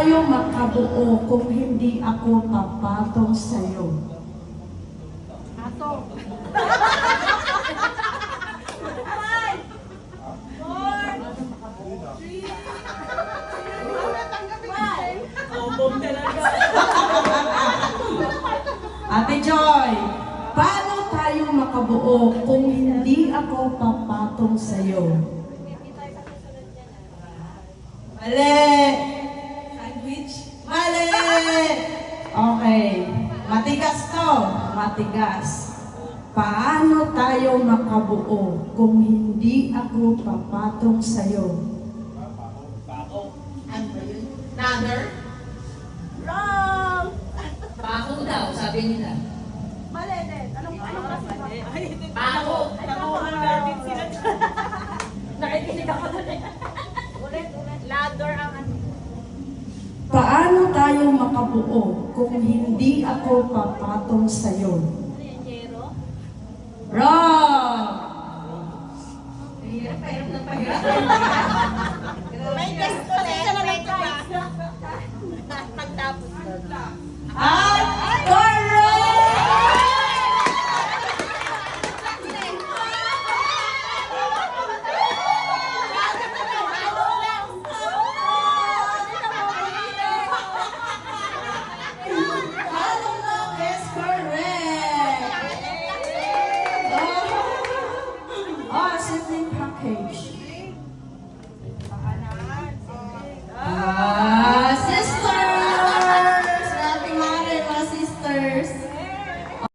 tayo makabuo kung hindi ako papatong sa'yo? Ato. Ate Joy, paano tayo makabuo kung hindi ako papatong sa'yo? Mali! Sandwich? Mali! Okay. Matigas to. Matigas. Paano tayo makabuo kung hindi ako papatong sa'yo? Ano ba yun? Another? Wrong! Pako daw, sabi nila. Mali din. Anong kasi? Pako. Nakuhaan natin sila. Nakikinig ako na rin. Ulit. Ladder ang ano. Paano tayo makabuo kung hindi ako papatong sa'yo? Wrong! Pahirap na pahirap. May test ulit. May test. Pagtapos. Ah!